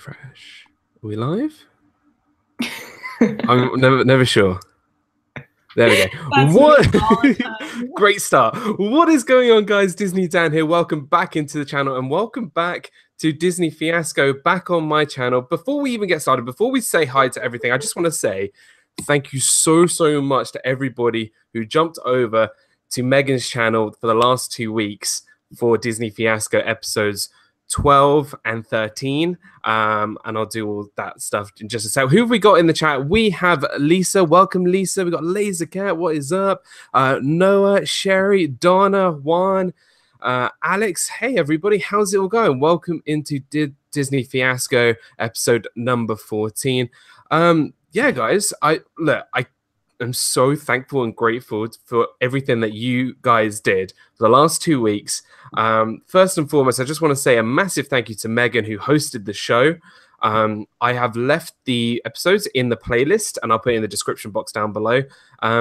Refresh. Are we live? I'm never sure. There we go. What? Great start. What is going on, guys? DizneyDan here. Welcome back into the channel and welcome back to DisneyFiasco, back on my channel. Before we even get started, before we say hi to everything, I just want to say thank you so much to everybody who jumped over to Megan's channel for the last 2 weeks for DisneyFiasco episodes 12 and 13, and I'll do all that stuff in just a sec. Who have we got in the chat? We have Lisa. Welcome, Lisa. We got Laser Cat. What is up? Noah, Sherry, Donna, Juan, Alex. Hey, everybody. How's it all going? Welcome into DisneyFiasco episode number 14. Yeah, guys. I am so thankful and grateful for everything that you guys did for the last 2 weeks. First and foremost, I just want to say a massive thank you to Megan, who hosted the show. I have left the episodes in the playlist, and I'll put it in the description box down below.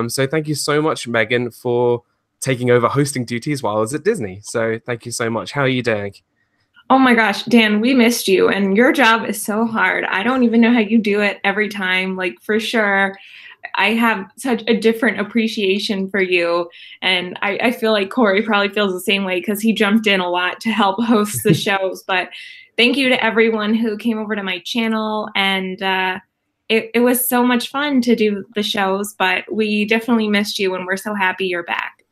So thank you so much, Megan, for taking over hosting duties while I was at Disney. So thank you so much. How are you doing? Oh my gosh, Dan, we missed you, and your job is so hard. I don't even know how you do it every time. Like, for sure, I have such a different appreciation for you, and I feel like Corey probably feels the same way because he jumped in a lot to help host the shows. But thank you to everyone who came over to my channel, and it was so much fun to do the shows, but we definitely missed you, and we're so happy you're back.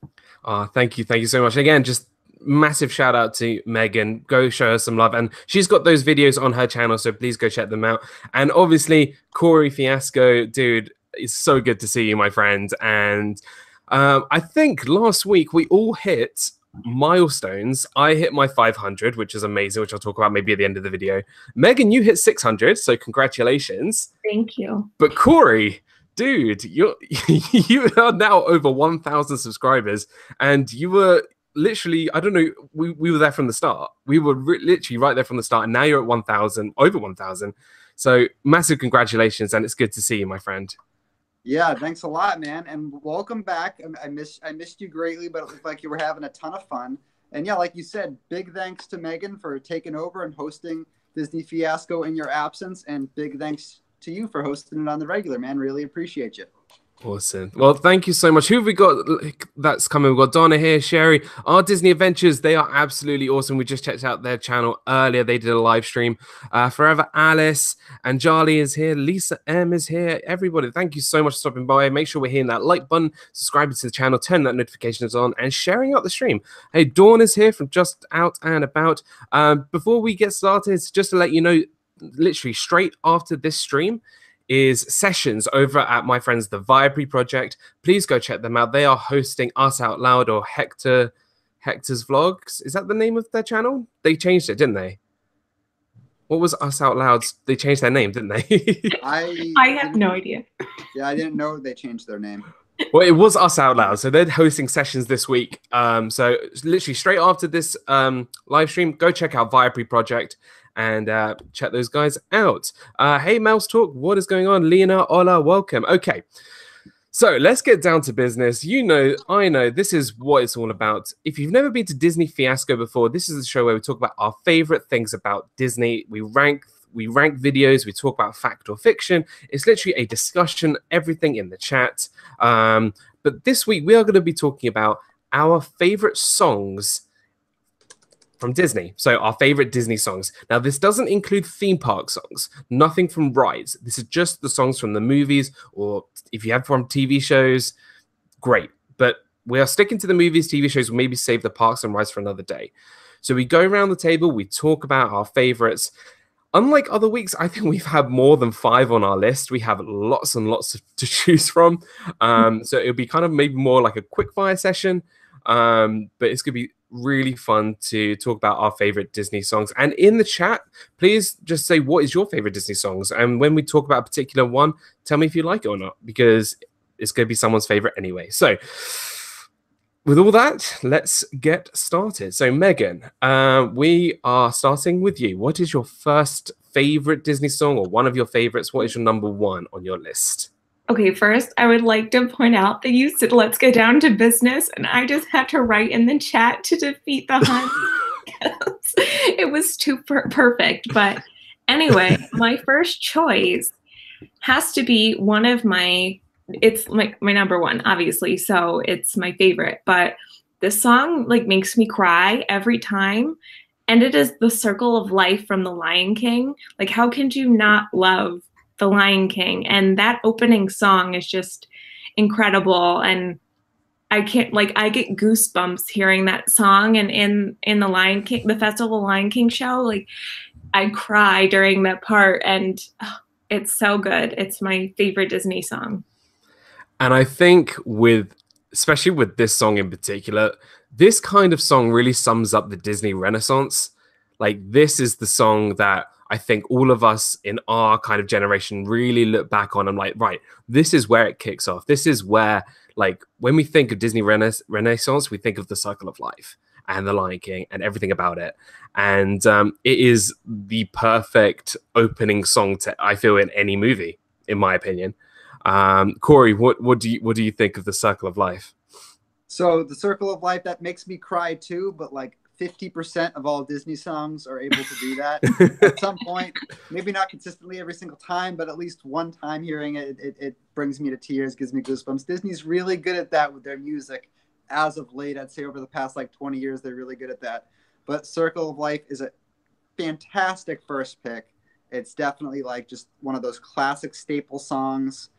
Thank you so much. Again, just massive shout out to Megan. Go show her some love, and she's got those videos on her channel, so please go check them out. And obviously, Corey Fiasco, dude, it's so good to see you, my friend. And I think last week we all hit milestones. I hit my 500, which is amazing, which I'll talk about maybe at the end of the video. Megan, you hit 600, so congratulations. Thank you. But Corey, dude, you are now over 1,000 subscribers, and you were literally, I don't know, we were there from the start. We were literally right there from the start, and now you're at 1,000, over 1,000. So massive congratulations, and it's good to see you, my friend. Yeah, thanks a lot, man, and welcome back. I missed you greatly, but it looked like you were having a ton of fun. And yeah, like you said, big thanks to Megan for taking over and hosting DisneyFiasco in your absence, and big thanks to you for hosting it on the regular, man. Really appreciate you. Awesome. Well, thank you so much. Who have we got that's coming? We've got Donna here, Sherry. Our Disney Adventures, they are absolutely awesome. We just checked out their channel earlier. They did a live stream. Forever Alice and Charlie is here. Lisa M is here. Everybody, thank you so much for stopping by. Make sure we're hitting that like button, subscribing to the channel, turn that notifications on, and sharing out the stream. Hey, Dawn is here from Just Out and About. Before we get started, just to let you know, literally straight after this stream is sessions over at my friends the Viapre Project. Please go check them out. They are hosting Us Out Loud, or Hector's Vlogs. Is that the name of their channel? They changed it, didn't they? What was Us Out Loud? They changed their name, didn't they? I have no idea. Yeah, I didn't know they changed their name. Well, it was Us Out Loud. So they're hosting sessions this week. So literally straight after this live stream, go check out Viapre Project and check those guys out. Hey, Mouse Talk, what is going on? Lena, hola, welcome. Okay, so let's get down to business. You know, I know, this is what it's all about. If you've never been to DisneyFiasco before, this is the show where we talk about our favorite things about Disney. We rank videos, we talk about fact or fiction. It's literally a discussion, everything in the chat. But this week, we are going to be talking about our favorite songs from Disney. So our favorite Disney songs. Now, this doesn't include theme park songs, nothing from rides. This is just the songs from the movies, or if you have from TV shows, great. But we are sticking to the movies, TV shows. We'll maybe save the parks and rides for another day. So we go around the table, we talk about our favorites. Unlike other weeks, I think we've had more than 5 on our list. We have lots and lots to choose from. So it'll be kind of maybe more like a quick fire session. But it's going to be really fun to talk about our favorite Disney songs. And in the chat, please just say, what is your favorite Disney songs? And when we talk about a particular one, tell me if you like it or not, because it's going to be someone's favorite anyway. So with all that, let's get started. So Megan, we are starting with you. What is your first favorite Disney song, or one of your favorites? What is your number 1 on your list? Okay, first, I would like to point out that you said, let's get down to business, and I just had to write in the chat to defeat the hunt because it was too perfect. But Anyway, my first choice has to be one of it's like my number one, obviously, so it's my favorite, but this song like makes me cry every time, and it is The Circle of Life from The Lion King. Like, how can you not love The Lion King? And that opening song is just incredible, and I can't, like, I get goosebumps hearing that song. And in the Lion King, the Festival Lion King show, like, I cry during that part, and it's so good. It's my favorite Disney song. And I think especially with this song in particular, this kind of song really sums up the Disney Renaissance. Like, this is the song that I think all of us in our kind of generation really look back on and like, right, this is where it kicks off. This is where, like, when we think of Disney Renaissance, we think of The Circle of Life and The Lion King and everything about it. And it is the perfect opening song I feel, in any movie, in my opinion. Corey, what do you think of The Circle of Life? So The Circle of Life, that makes me cry too, but like 50% of all Disney songs are able to do that at some point. Maybe not consistently every single time, but at least one time hearing it, it brings me to tears, gives me goosebumps. Disney's really good at that with their music. As of late, I'd say over the past like 20 years, they're really good at that. But Circle of Life is a fantastic first pick. It's definitely like just one of those classic staple songs.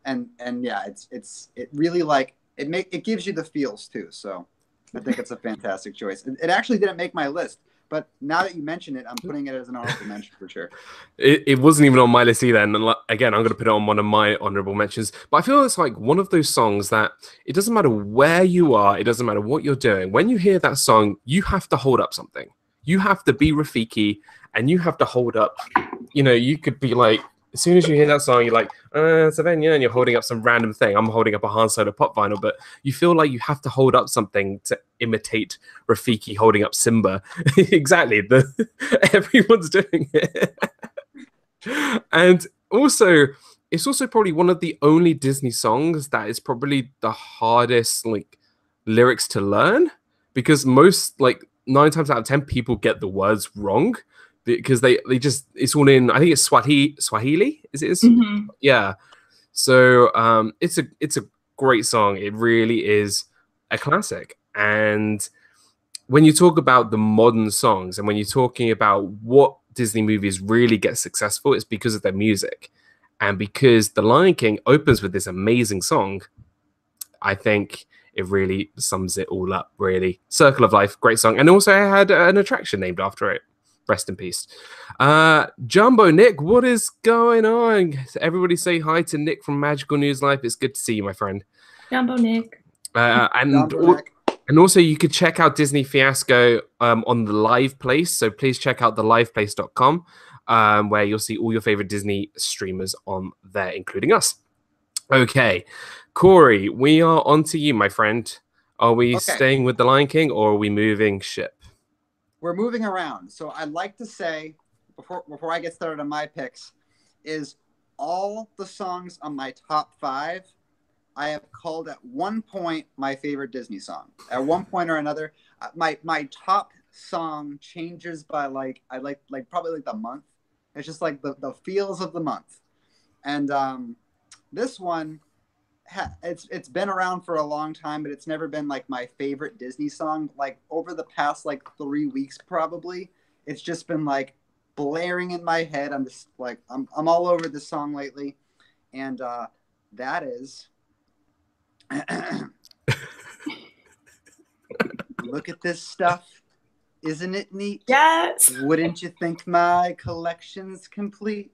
And yeah, it really like it gives you the feels too. So I think it's a fantastic choice. It actually didn't make my list, but now that you mention it, I'm putting it as an honorable mention for sure. It wasn't even on my list either. And again, I'm going to put it on one of my honorable mentions. But I feel it's like one of those songs that it doesn't matter where you are, it doesn't matter what you're doing. When you hear that song, you have to hold up something. You have to be Rafiki, and you have to hold up. You know, you could be like, as soon as you hear that song, you're like, Savannah, and you're holding up some random thing. I'm holding up a Han Solo pop vinyl, but you feel like you have to hold up something to imitate Rafiki holding up Simba. Exactly. Everyone's doing it. And also, it's also probably one of the only Disney songs that is probably the hardest like lyrics to learn, because most, like 9 times out of 10, people get the words wrong. Because they just, it's all in, I think it's Swahili, is it? Mm-hmm. Yeah. So it's a great song. It really is a classic. And when you talk about the modern songs, and when you're talking about what Disney movies really get successful, it's because of their music. And because The Lion King opens with this amazing song, I think it really sums it all up, really. Circle of Life, great song. And also it had an attraction named after it. Rest in peace. Jumbo, Nick, what is going on? Everybody say hi to Nick from Magical News Life. It's good to see you, my friend. Jumbo Nick. And also you could check out Disney Fiasco on the live place. So please check out theliveplace.com, where you'll see all your favorite Disney streamers on there, including us. Okay, Corey, we are on to you, my friend. Are we staying with The Lion King, or are we moving ship? We're moving around. So I'd like to say, before I get started on my picks, is all the songs on my top 5, I have called at one point my favorite Disney song. At one point or another, my top song changes by like probably like the month. It's just like the feels of the month. And this one, it's been around for a long time, but it's never been like my favorite Disney song. Like over the past like 3 weeks, probably, it's just been like blaring in my head. I'm just like, I'm all over this song lately. And that is, look at this stuff. Isn't it neat? Yes. Wouldn't you think my collection's complete?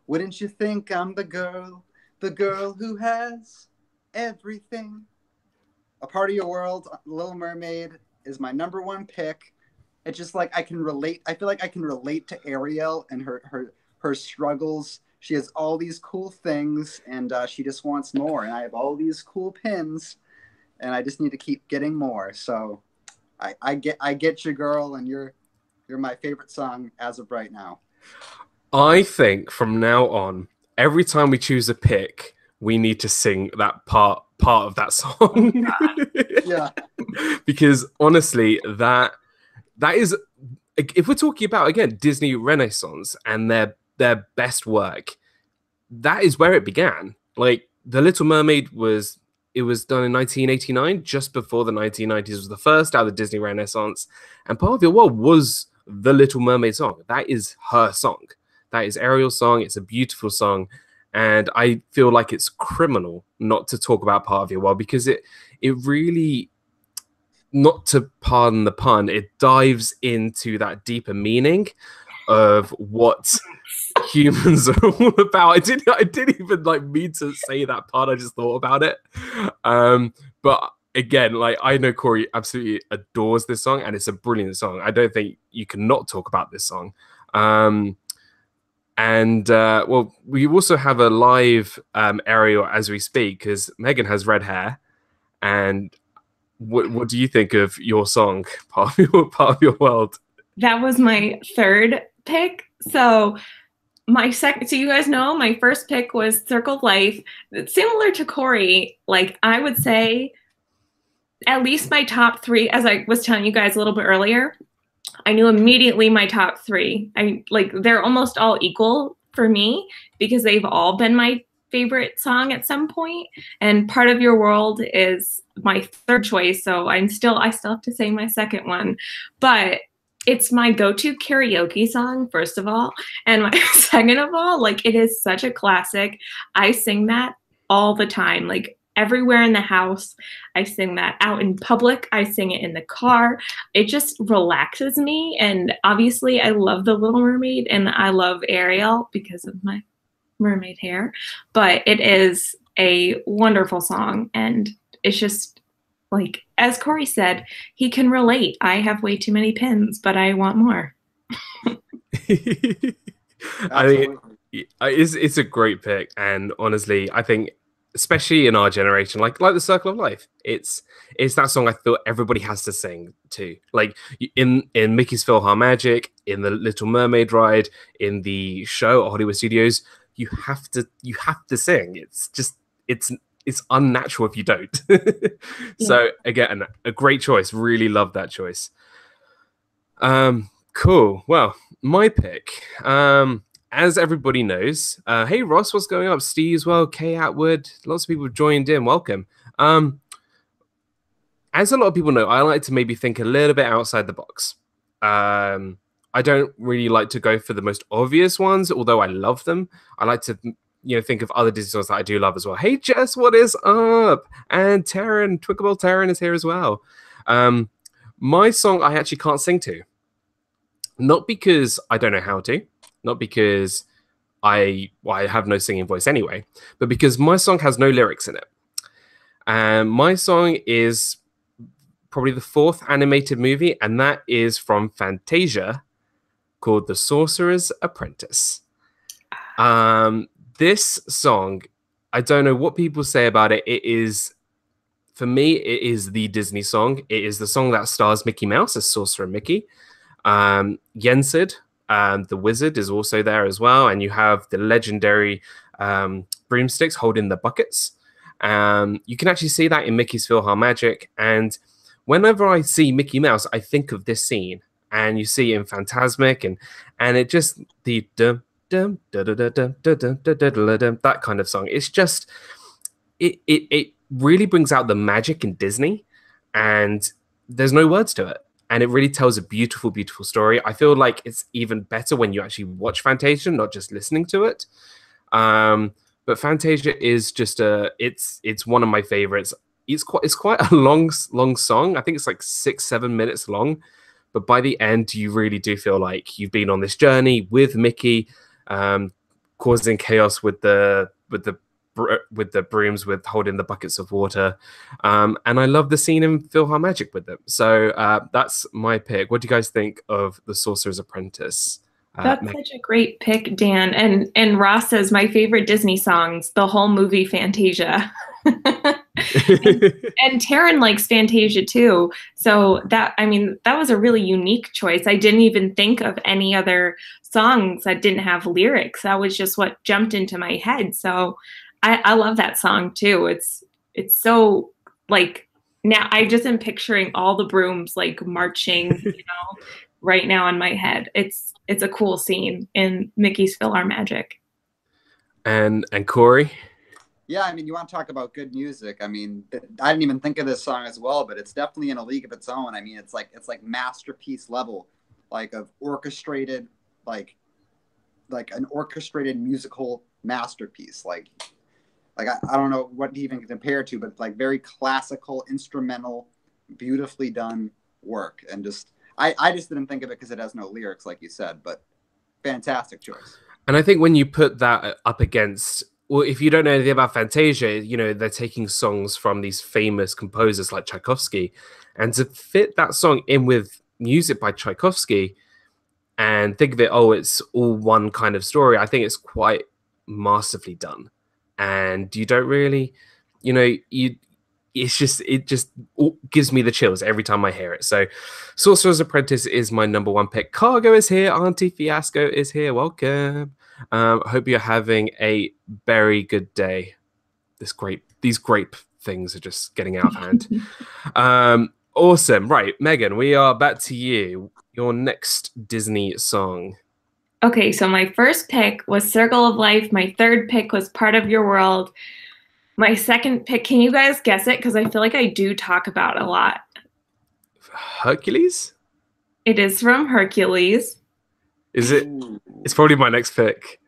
Wouldn't you think I'm the girl who has everything? A Part of Your World, Little Mermaid is my number 1 pick. It's just like I can relate. I feel like I can relate to Ariel and her struggles. She has all these cool things, and she just wants more. And I have all these cool pins, and I just need to keep getting more. So I get you, girl, and you're my favorite song as of right now. I think from now on, every time we choose a pick, we need to sing that part of that song. Yeah. Because honestly, that is, if we're talking about, again, Disney Renaissance and their their best work, that is where it began. Like The Little Mermaid was done in 1989, just before the 1990s was the first out of the Disney Renaissance, and Part of Your World was the Little Mermaid song. That is her song. That is Ariel's song. It's a beautiful song, and I feel like it's criminal not to talk about Part of Your World, because it really, not to pardon the pun, it dives into that deeper meaning of what humans are all about. I didn't even like mean to say that part. I just thought about it. But again, like, I know Corey absolutely adores this song, and it's a brilliant song. I don't think you can not talk about this song. Well, we also have a live Ariel as we speak, because Megan has red hair. And what do you think of your song, Part of Your World? That was my third pick. So my second, so you guys know, my first pick was Circle of Life. Similar to Corey, like, I would say at least my top three, as I was telling you guys a little bit earlier, I knew immediately my top three. They're almost all equal for me, because they've all been my favorite song at some point. And Part of Your World is my third choice. So I still have to say my second one, but it's my go-to karaoke song, first of all. And my second of all, like, it is such a classic. I sing that all the time, like everywhere in the house. I sing that out in public. I sing it in the car. It just relaxes me. And obviously I love The Little Mermaid, and I love Ariel because of my mermaid hair. But it is a wonderful song. And it's just, like, as Corey said, he can relate. I have way too many pins, but I want more. I think it's a great pick, and honestly, I think, especially in our generation, like The Circle of Life, it's that song I feel everybody has to sing to. Like in Mickey's PhilharMagic, in the Little Mermaid ride, in the show at Hollywood Studios, you have to sing. It's unnatural if you don't. So again, a great choice. Really love that choice. Cool. Well, my pick, as everybody knows, hey Ross, what's going up? Steve as well, Kay Atwood, lots of people have joined in. Welcome. As a lot of people know, I like to maybe think a little bit outside the box. I don't really like to go for the most obvious ones, although I love them. I like to think of other Disney songs that I do love as well. Hey Jess, what is up? And Taryn, Twinkable Taryn is here as well. My song I actually can't sing to. Not because I don't know how to, not because I have no singing voice anyway, but because my song has no lyrics in it. And my song is probably the fourth animated movie, and that is from Fantasia, called The Sorcerer's Apprentice. This song, I don't know what people say about it. It is, for me, it is the Disney song. It is the song that stars Mickey Mouse as Sorcerer Mickey. Yensid, the wizard, is also there as well. And you have the legendary broomsticks holding the buckets. You can actually see that in Mickey's PhilharMagic. And whenever I see Mickey Mouse, I think of this scene. And you see it in Fantasmic, and it just, the dum dum da da da da da da da da da, that kind of song. It's just, it really brings out the magic in Disney, and there's no words to it, and it really tells a beautiful, beautiful story. I feel like it's even better when you actually watch Fantasia, not just listening to it. But Fantasia is just it's one of my favorites. It's quite a long song. I think it's like 6-7 minutes long. But by the end, you really do feel like you've been on this journey with Mickey, causing chaos with the brooms, with holding the buckets of water. And I love the scene in PhilharMagic with them. So that's my pick. What do you guys think of The Sorcerer's Apprentice? That's such a great pick, Dan. And Ross says, my favorite Disney songs, the whole movie Fantasia. and Taryn likes Fantasia too. So that was a really unique choice. I didn't even think of any other songs that didn't have lyrics. That was just what jumped into my head. So I love that song too. It's so, like, now I just am picturing all the brooms like marching, right now in my head. It's a cool scene in Mickey's PhilharMagic. And Corey? Yeah, I mean, you want to talk about good music. I mean, I didn't even think of this song as well, but it's definitely in a league of its own. I mean, it's like masterpiece level, like of orchestrated, like an orchestrated musical masterpiece. Like I don't know what to even compare to, but like very classical, instrumental, beautifully done work. And just I just didn't think of it because it has no lyrics, like you said, but fantastic choice. And I think when you put that up against, well, if you don't know anything about Fantasia, you know, they're taking songs from these famous composers like Tchaikovsky, and to fit that song in with music by Tchaikovsky and think of it, oh, it's all one kind of story, I think it's quite masterfully done. And you don't really, you know, it just gives me the chills every time I hear it. So Sorcerer's Apprentice is my #1 pick. Cargo is here. Auntie Fiasco is here. Welcome. I hope you're having a very good day. These grape things are just getting out of hand. Awesome. Right, Megan, we are back to you. Your next Disney song. Okay, so my first pick was Circle of Life. My third pick was Part of Your World. My second pick, can you guys guess it? Because I feel like I do talk about it a lot. Hercules? It is from Hercules. Is it? It's probably my next pick.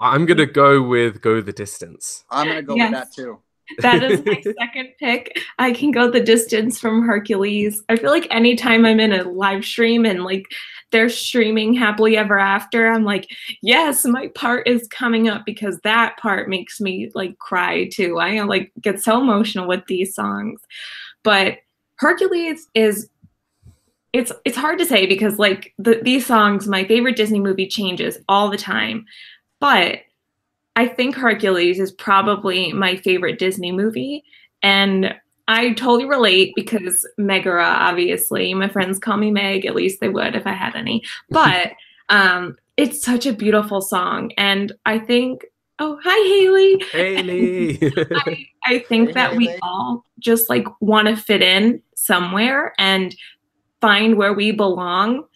I'm going to go with Go the Distance. I'm going to go with that too. That is my second pick. I can go the distance from Hercules. I feel like anytime I'm in a live stream and like they're streaming Happily Ever After, I'm like, yes, my part is coming up, because that part makes me like cry too. I like get so emotional with these songs. But Hercules is, it's hard to say because like these songs, my favorite Disney movie changes all the time. But I think Hercules is probably my favorite Disney movie. And I totally relate because Megara, obviously. My friends call me Meg, at least they would if I had any. But it's such a beautiful song. And I think, oh, hi, Haley. Haley. I think that we all just like want to fit in somewhere and find where we belong.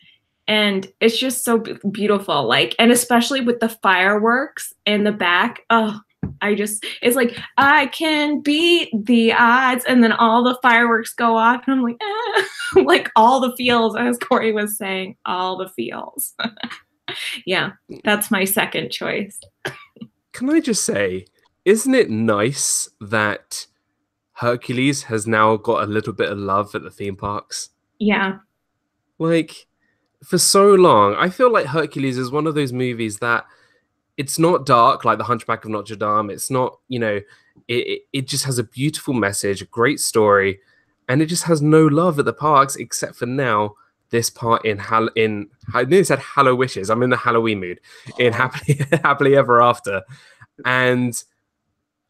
And it's just so beautiful, like, and especially with the fireworks in the back. Oh, it's like, I can beat the odds. And then all the fireworks go off. And I'm like, like all the feels, as Corey was saying, all the feels. Yeah, that's my second choice. Can I just say, isn't it nice that Hercules has now got a little bit of love at the theme parks? Yeah. Like, for so long, I feel like Hercules is one of those movies that it's not dark like The Hunchback of Notre Dame. It's not, you know, it just has a beautiful message, a great story, and it just has no love at the parks except for now this part in I nearly said Hallow Wishes. I'm in the Halloween mood. In Happily Ever After. And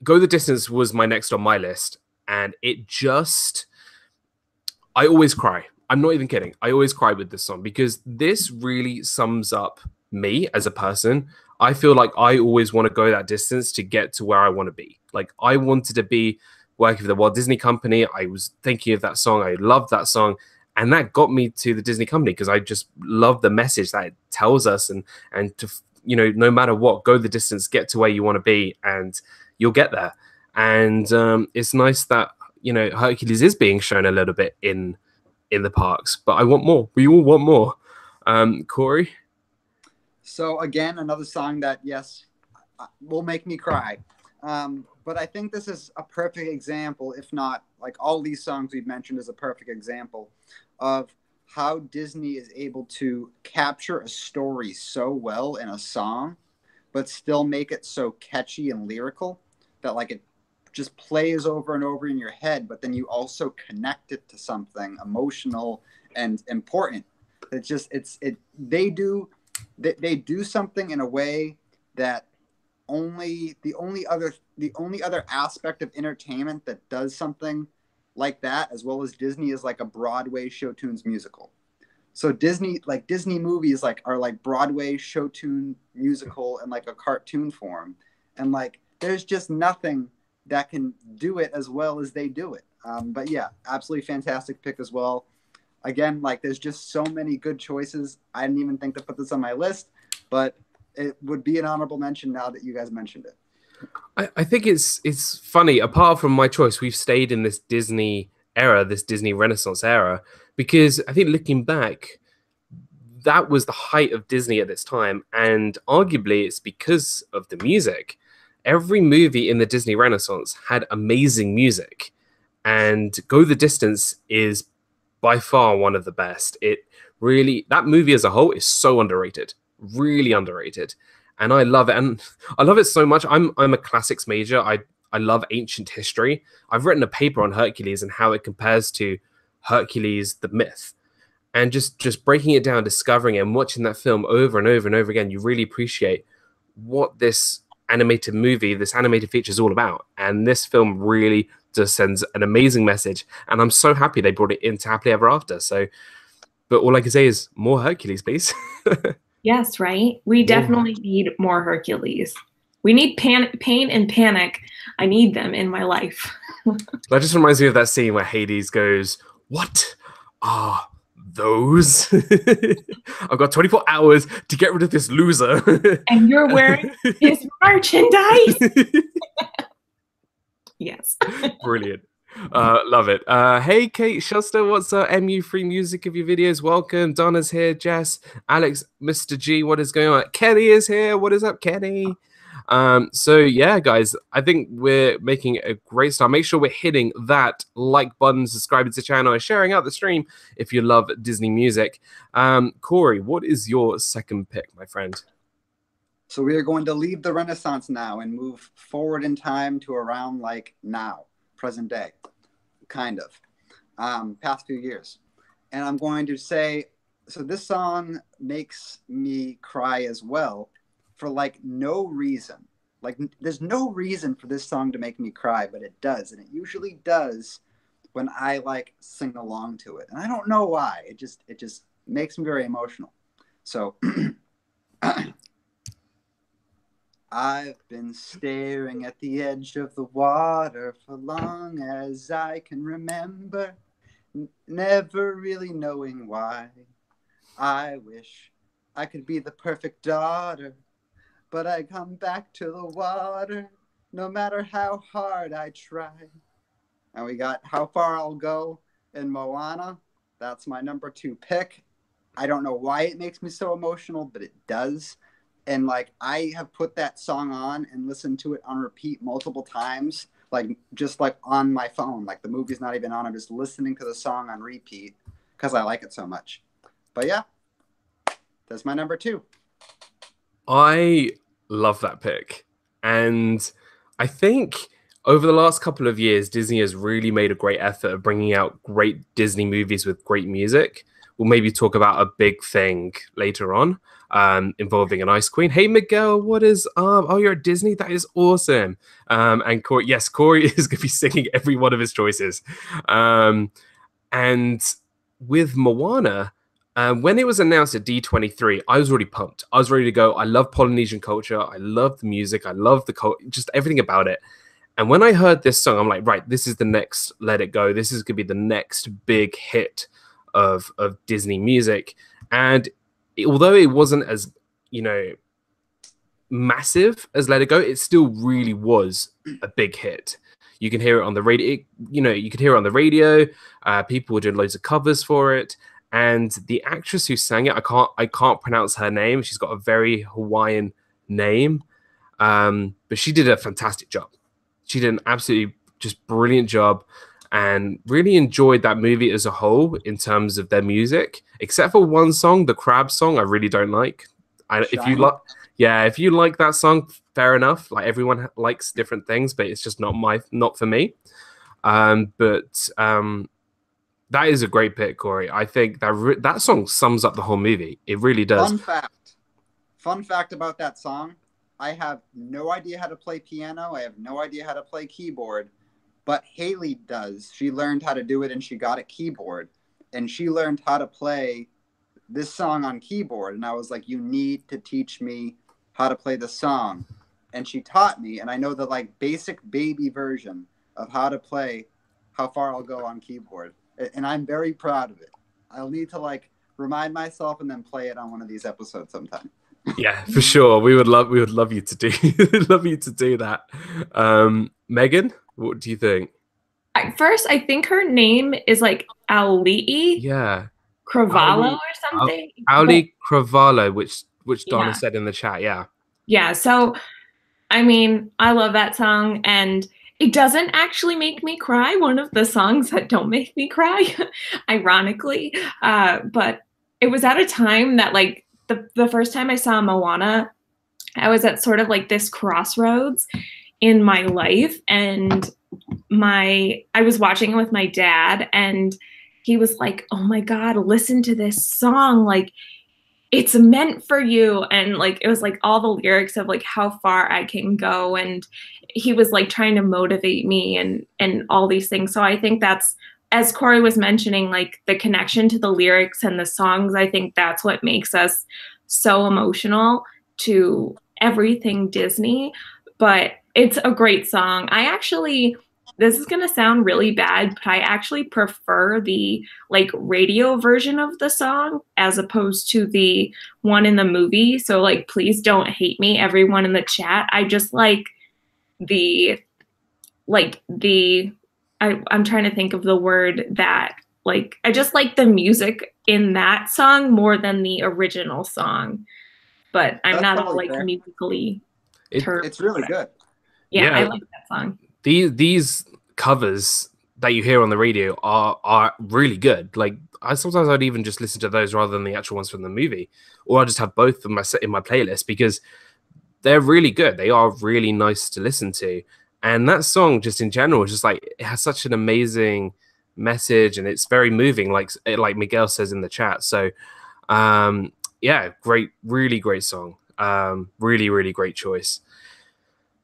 Go the Distance was my next on my list, and it just, I always cry. I'm not even kidding. I always cry with this song because this really sums up me as a person. I feel like I always want to go that distance to get to where I want to be. Like, I wanted to be working for the Walt Disney Company. I was thinking of that song. I loved that song. And that got me to the Disney Company because I just love the message that it tells us, and to, you know, no matter what, go the distance, get to where you want to be, and you'll get there. And it's nice that, you know, Hercules is being shown a little bit in the parks, but I want more. We all want more. Corey? So again, another song that, yes, will make me cry. But I think this is a perfect example, if not, like all these songs we've mentioned is a perfect example of how Disney is able to capture a story so well in a song, but still make it so catchy and lyrical that like it just plays over and over in your head, but then you also connect it to something emotional and important. They do something in a way that the only other aspect of entertainment that does something like that, as well as Disney, is like a Broadway show tunes musical. So Disney movies are like Broadway show tune musical in like a cartoon form, and like there's just nothing that can do it as well as they do it. But yeah, absolutely fantastic pick as well. again, like there's just so many good choices. I didn't even think to put this on my list, but it would be an honorable mention now that you guys mentioned it. I think it's funny. Apart from my choice, we've stayed in this Disney era, this Disney Renaissance era, because I think looking back, that was the height of Disney at this time, and arguably it's because of the music. Every movie in the Disney Renaissance had amazing music, and Go the Distance is by far one of the best. It really, that movie as a whole is so underrated, really underrated. And I love it. And I love it so much. I'm a classics major. I love ancient history. I've written a paper on Hercules and how it compares to Hercules, the myth. And just breaking it down, discovering it, and watching that film over and over and over again, you really appreciate what this animated movie, this animated feature is all about. And this film really just sends an amazing message. And I'm so happy they brought it into Happily Ever After. So, but all I can say is more Hercules, please. Yes, right? We definitely need more Hercules. We need pain and panic. I need them in my life. That just reminds me of that scene where Hades goes, "What are those? I've got 24 hours to get rid of this loser." And you're wearing his merchandise. Yes. Brilliant. Love it. Hey, Kate Shuster, what's MU free music of your videos? Welcome. Donna's here. Jess, Alex, Mr. G, what is going on? Kenny is here. What is up, Kenny? So yeah, guys, I think we're making a great start. Make sure we're hitting that like button, subscribing to the channel, and sharing out the stream if you love Disney music. Corey, what is your second pick, my friend? So we are going to leave the Renaissance now and move forward in time to around like now, present day, kind of, past few years. And I'm going to say, so this song makes me cry as well for like no reason. Like there's no reason for this song to make me cry, but it does. And it usually does when I like sing along to it. And I don't know why. It just makes me very emotional. So I've been staring at the edge of the water for long as I can remember, never really knowing why. I wish I could be the perfect daughter, but I come back to the water no matter how hard I try. And we got How Far I'll Go in Moana. That's my number 2 pick. I don't know why it makes me so emotional, but it does. And like I have put that song on and listened to it on repeat multiple times, like just like on my phone. Like the movie's not even on. I'm just listening to the song on repeat because I like it so much. But yeah, that's my number 2. I love that pick. And I think over the last couple of years, Disney has really made a great effort of bringing out great Disney movies with great music. We'll maybe talk about a big thing later on involving an Ice Queen. Hey, Miguel, what is oh, you're at Disney? That is awesome. And Corey, yes, Corey is going to be singing every one of his choices. And with Moana, when it was announced at D23, I was already pumped. I was ready to go. I love Polynesian culture. I love the music. I love the just everything about it. And when I heard this song, I'm like, right, this is the next Let It Go. This is going to be the next big hit of Disney music. And although it wasn't as, you know, massive as Let It Go, it still really was a big hit. You can hear it on the radio. You could hear it on the radio. People were doing loads of covers for it. And the actress who sang it, I can't pronounce her name. She's got a very Hawaiian name, but she did a fantastic job. She did an absolutely just brilliant job, and really enjoyed that movie as a whole in terms of their music, except for one song, the Crab song. I really don't like. If you like that song, fair enough. Like everyone likes different things, but it's just not for me. That is a great pick, Corey. I think that song sums up the whole movie. It really does. Fun fact about that song. I have no idea how to play piano. I have no idea how to play keyboard, but Haley does. She learned how to do it and she got a keyboard, and she learned how to play this song on keyboard. And I was like, you need to teach me how to play the song. And she taught me, and I know the like basic baby version of how to play How Far I'll Go on keyboard. And I'm very proud of it. I'll need to like remind myself and then play it on one of these episodes sometime. Yeah, for sure. We would love you to do love you to do that. Megan, what do you think? At first, I think her name is like Alii Yeah. Cravallo or something. Auli Cravallo, which Donna Yeah. said in the chat. Yeah. Yeah. So, I mean, I love that song, and it doesn't actually make me cry. One of the songs that don't make me cry, ironically. But it was at a time that, like, the first time I saw Moana, I was at sort of like this crossroads in my life, and I was watching it with my dad, and he was like, "Oh my God, listen to this song. Like, it's meant for you." And like, it was like all the lyrics of like how far I can go. And he was like trying to motivate me and all these things. So I think that's, as Corey was mentioning, like the connection to the lyrics and the songs, I think that's what makes us so emotional to everything Disney. But it's a great song. This is going to sound really bad, but I actually prefer the like radio version of the song as opposed to the one in the movie. So like, please don't hate me, everyone in the chat. I just like I'm trying to think of the word that, like, I just like the music in that song more than the original song. But I'm not all like musically termed. It's really good. Yeah, I like that song. These covers that you hear on the radio are really good. Like, sometimes I'd even just listen to those rather than the actual ones from the movie, or I just have both in my playlist because they're really good. They are really nice to listen to, and that song just in general is just like, it has such an amazing message and it's very moving, like Miguel says in the chat. So yeah, really great song. Really great choice.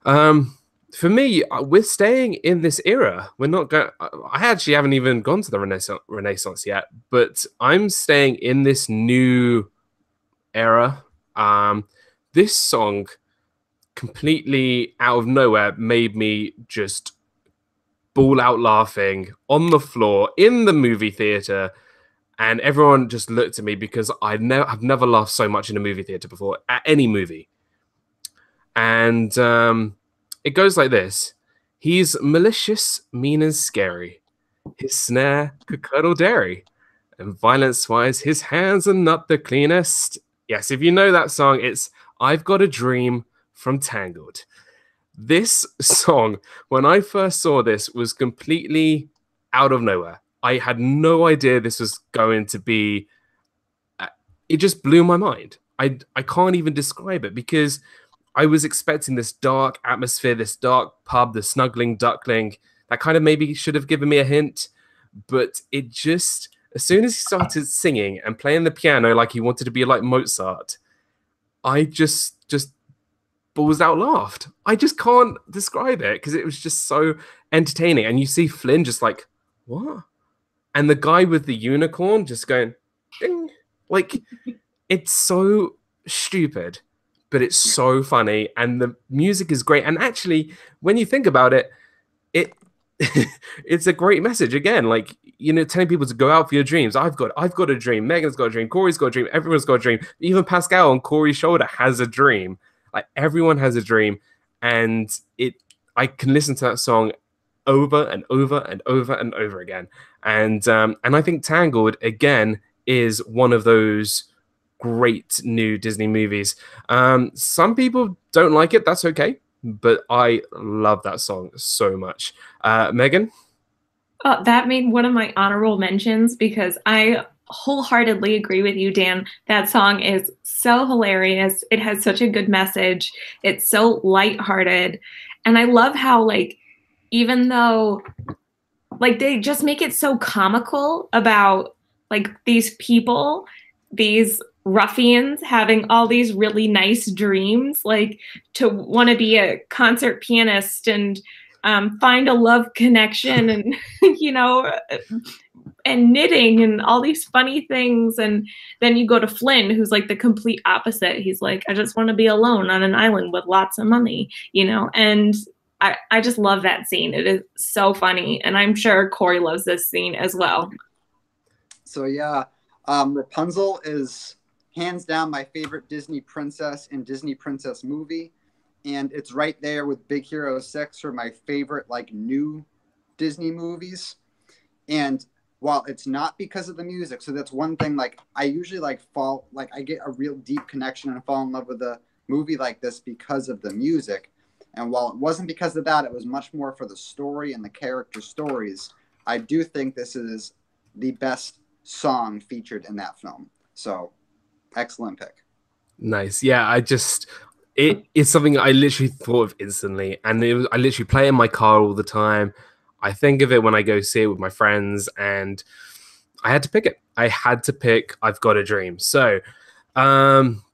For me, we're staying in this era. We're not going. I actually haven't even gone to the Renaissance yet, but I'm staying in this new era. This song, completely out of nowhere, made me just bawl out laughing on the floor in the movie theater, and everyone just looked at me because I've never laughed so much in a movie theater before at any movie. And it goes like this. He's malicious, mean, and scary. His snare could curdle dairy. And violence-wise, his hands are not the cleanest. Yes, if you know that song, it's I've Got a Dream from Tangled. This song, when I first saw this, was completely out of nowhere. I had no idea this was going to be... it just blew my mind. I can't even describe it because I was expecting this dark atmosphere, this dark pub, the snuggling duckling. That kind of maybe should have given me a hint. But it just, as soon as he started singing and playing the piano like he wanted to be like Mozart, I just balls out laughed. I just can't describe it because it was just so entertaining. And you see Flynn just like, what? And the guy with the unicorn just going, ding. Like, it's so stupid, but it's so funny, and the music is great. And actually, when you think about it, it's a great message. Again, like, you know, telling people to go out for your dreams. I've got a dream. Megan's got a dream. Corey's got a dream. Everyone's got a dream. Even Pascal on Corey's shoulder has a dream. Like, everyone has a dream, and I can listen to that song over and over and over and over again. And I think Tangled again is one of those great new Disney movies. Some people don't like it. That's okay. But I love that song so much. Megan? That made one of my honorable mentions because I wholeheartedly agree with you, Dan. That song is so hilarious. It has such a good message. It's so lighthearted. And I love how, like, even though, like, they just make it so comical about, like, these people, these ruffians having all these really nice dreams, like to want to be a concert pianist and find a love connection and, you know, and knitting and all these funny things. And then you go to Flynn, who's like the complete opposite. He's like, I just want to be alone on an island with lots of money, you know, and I just love that scene. It is so funny. And I'm sure Corey loves this scene as well. So yeah, Rapunzel is hands down my favorite Disney princess and Disney princess movie, and it's right there with Big Hero 6 for my favorite like new Disney movies. And while it's not because of the music, so that's one thing, like I usually like fall, like I get a real deep connection and fall in love with a movie like this because of the music. And while it wasn't because of that, it was much more for the story and the character stories. I do think this is the best song featured in that film. So excellent pick. Nice. Yeah, it's something I literally thought of instantly, and I literally play it in my car all the time. I think of it when I go see it with my friends, and I had to pick it. I had to pick I've Got a Dream. So,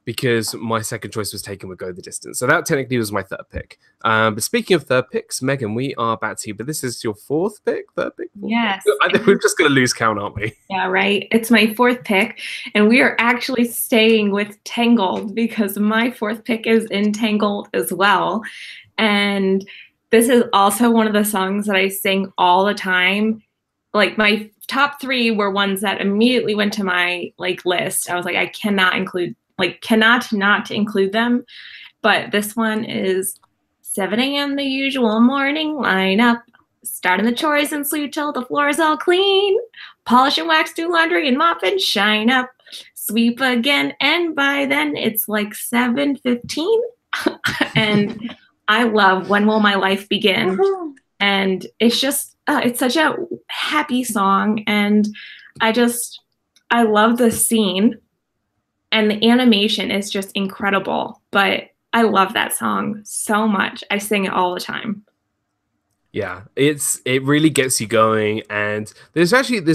because my second choice was taken with Go the Distance. So that technically was my third pick. But speaking of third picks, Megan, we are back to you. But this is your fourth pick, third pick? Yes. I think we're just going to lose count, aren't we? Yeah, right. It's my fourth pick. And we are actually staying with Tangled because my fourth pick is in Tangled as well. And this is also one of the songs that I sing all the time. Like my top three were ones that immediately went to my like list. I was like, I cannot not include them. But this one is 7 a.m. the usual morning lineup. Starting the chores and sleep till the floor is all clean. Polish and wax, do laundry and mop and shine up. Sweep again, and by then it's like 7:15. And I love When Will My Life Begin? And it's just, it's such a happy song. And I love the scene. And the animation is just incredible. But I love that song so much. I sing it all the time. Yeah, it really gets you going, and there's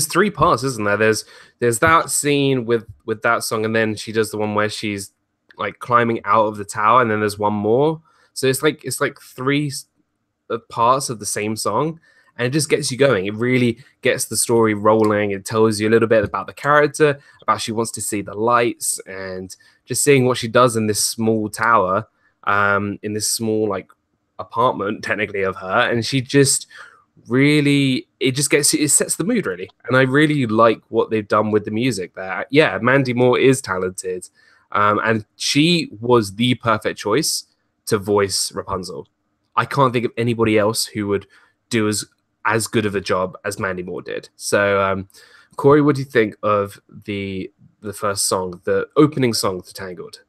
three parts, isn't there? There's that scene with that song, and then she does the one where she's like climbing out of the tower, and then there's one more. So it's like three parts of the same song, and it just gets you going. It really gets the story rolling. It tells you a little bit about the character, about she wants to see the lights, and just seeing what she does in this small tower, in this small like apartment technically of her, and she just really it sets the mood really. And I really like what they've done with the music there. Yeah, Mandy Moore is talented, and she was the perfect choice to voice Rapunzel. I can't think of anybody else who would do as good of a job as Mandy Moore did. So Corey, what do you think of the first song, the opening song to Tangled?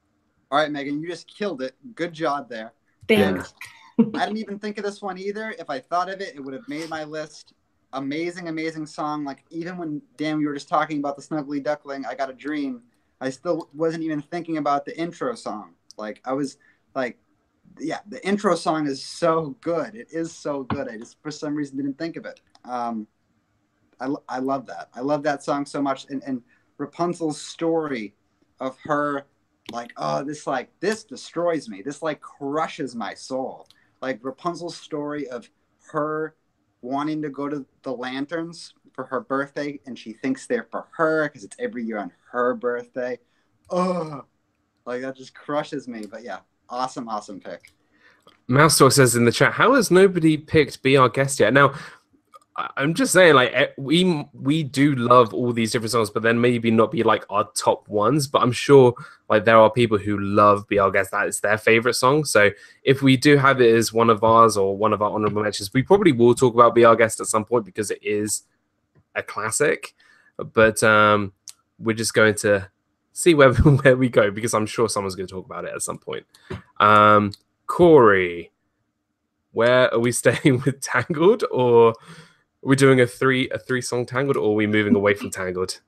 All right, Megan, you just killed it. Good job there. Thanks. I didn't even think of this one either. If I thought of it, it would have made my list. Amazing, amazing song. Like, even when, Dan, we were just talking about the Snuggly Duckling, I Got a Dream, I still wasn't even thinking about the intro song. Like, I was like, yeah, the intro song is so good. It is so good. I just, for some reason, didn't think of it. I love that. I love that song so much. And Rapunzel's story of her, like, oh, this destroys me. This, like, crushes my soul. Like Rapunzel's story of her wanting to go to the lanterns for her birthday, and she thinks they're for her because it's every year on her birthday. Oh, like that just crushes me. But yeah, awesome pick. Mouse Talk says in the chat, how has nobody picked Be Our Guest yet? Now, I'm just saying, like, we do love all these different songs, but then maybe not be like our top ones. But I'm sure like there are people who love Be Our Guest, that is their favorite song. So if we do have it as one of ours or one of our honorable mentions, we probably will talk about Be Our Guest at some point because it is a classic. But we're just going to see where we go, because I'm sure someone's going to talk about it at some point. Corey, where are we staying with Tangled, or are we doing a three song Tangled, or are we moving away from Tangled?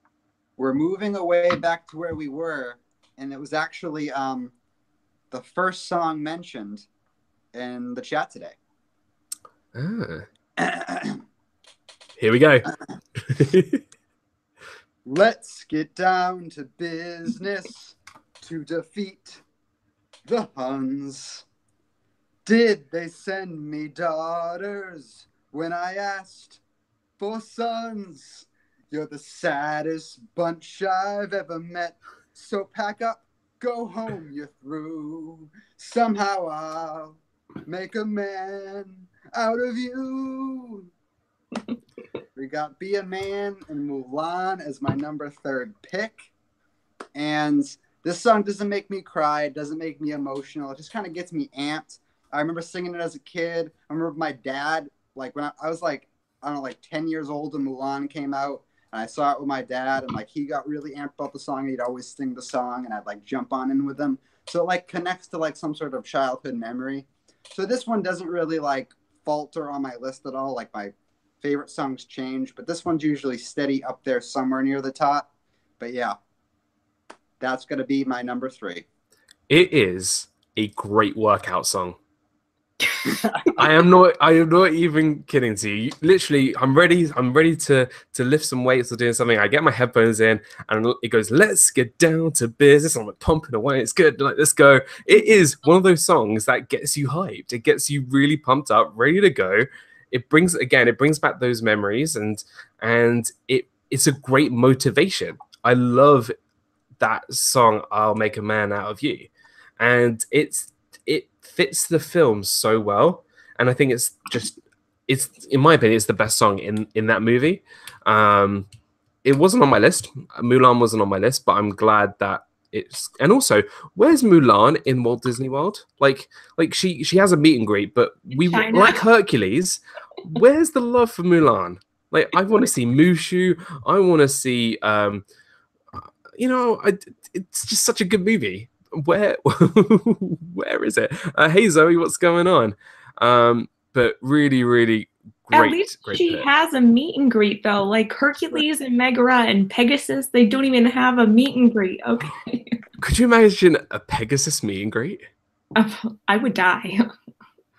We're moving away back to where we were, and it was actually the first song mentioned in the chat today. Here we go. Let's get down to business to defeat the Huns. Did they send me daughters when I asked for sons? You're the saddest bunch I've ever met. So pack up, go home, you're through. Somehow I'll make a man out of you. We got Be a Man and Mulan as my number 3rd pick. And this song doesn't make me cry. It doesn't make me emotional. It just kind of gets me amped. I remember singing it as a kid. I remember my dad, like when I was like, I don't know, like 10 years old when Mulan came out. And I saw it with my dad, and like he got really amped about the song. He'd always sing the song, and I'd like jump on in with him. So it like connects to like some sort of childhood memory. So this one doesn't really like falter on my list at all. Like my favorite songs change, but this one's usually steady up there somewhere near the top. But yeah, that's going to be my number 3. It is a great workout song. I am not even kidding to you. Literally, I'm ready to lift some weights or doing something. I get my headphones in and it goes, let's get down to business. I'm like pumping away. It's good. Like, let's go. It is one of those songs that gets you hyped. It gets you really pumped up, ready to go. It brings back those memories, and it's a great motivation. I love that song, I'll Make a Man Out of You. And it fits the film so well. And I think it's in my opinion, it's the best song in that movie. It wasn't on my list. Mulan wasn't on my list, but I'm glad that it's. And also, where's Mulan in Walt Disney World? Like she has a meet and greet, but we like Hercules. Where's the love for Mulan? Like, I want to see Mushu. I want to see it's just such a good movie. Where is it? Hey Zoe, what's going on? But really, really great. At least she has a meet and greet though. Like Hercules and Megara and Pegasus, they don't even have a meet and greet. Okay. Could you imagine a Pegasus meet and greet? I would die.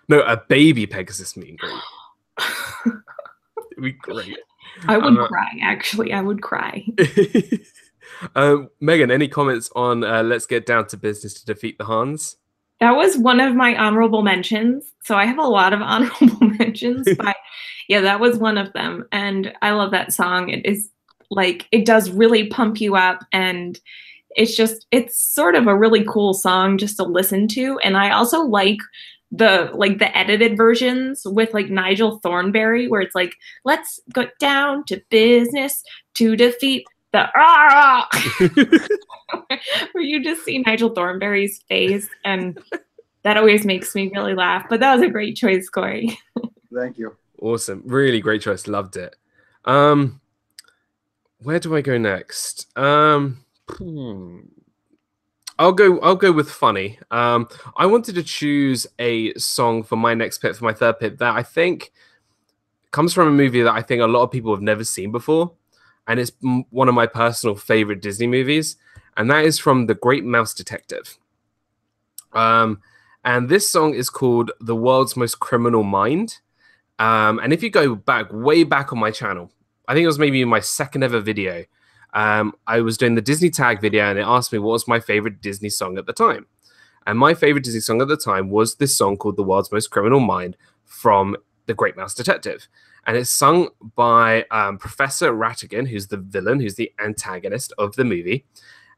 No, a baby Pegasus meet and greet. It'd be great. I would cry. Actually, I would cry. Megan, any comments on Let's Get Down to Business to Defeat the Hans? That was one of my honorable mentions. So I have a lot of honorable mentions, but yeah, that was one of them. And I love that song. It is like, it does really pump you up, and it's sort of a really cool song just to listen to. And I also like the edited versions with like Nigel Thornberry, where it's like, let's go down to business to defeat the where you just see Nigel Thornberry's face, and that always makes me really laugh. But that was a great choice, Corey. Thank you. Awesome. Really great choice. Loved it. Where do I go next? I'll go with funny. I wanted to choose a song for my next pick, for my 3rd pick, that I think comes from a movie that I think a lot of people have never seen before. And it's one of my personal favorite Disney movies. And that is from The Great Mouse Detective. And this song is called The World's Most Criminal Mind. And if you go way back on my channel, I think it was maybe my 2nd ever video. I was doing the Disney tag video, and it asked me what was my favorite Disney song at the time. And my favorite Disney song at the time was this song called The World's Most Criminal Mind from The Great Mouse Detective. And it's sung by Professor Rattigan, who's the villain, who's the antagonist of the movie.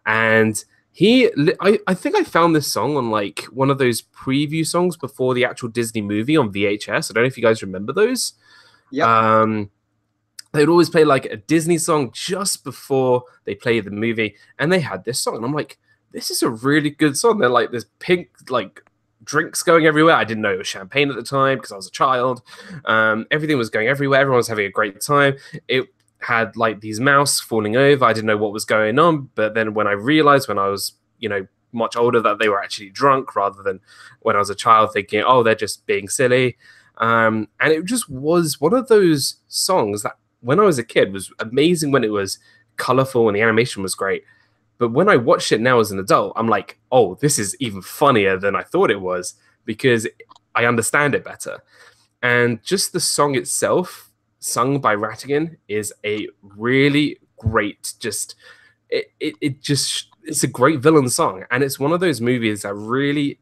And I think I found this song on like one of those preview songs before the actual Disney movie on VHS. I don't know if you guys remember those. Yeah. They'd always play like a Disney song just before they play the movie, and they had this song. And I'm like, this is a really good song. They're like this pink, like, drinks going everywhere. I didn't know it was champagne at the time because I was a child. Everything was going everywhere. Everyone was having a great time. It had like these mouse falling over. I didn't know what was going on. But then when I realized, when I was, much older, that they were actually drunk rather than when I was a child thinking, oh, they're just being silly. And it just was one of those songs that when I was a kid was amazing when it was colorful and the animation was great. But when I watched it now as an adult, I'm like, oh, this is even funnier than I thought it was because I understand it better. And just the song itself, sung by Rattigan, is a really great, it's a great villain song. And it's one of those movies that really,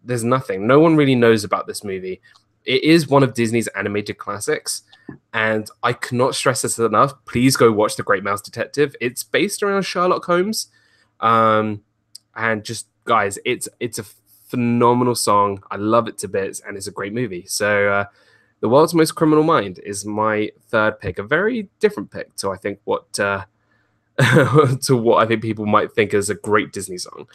no one really knows about this movie. It is one of Disney's animated classics. And I cannot stress this enough. Please go watch The Great Mouse Detective. It's based around Sherlock Holmes. And just, guys, it's a phenomenal song. I love it to bits, and it's a great movie. So The World's Most Criminal Mind is my third pick, a very different pick to I think what to what I think people might think is a great Disney song.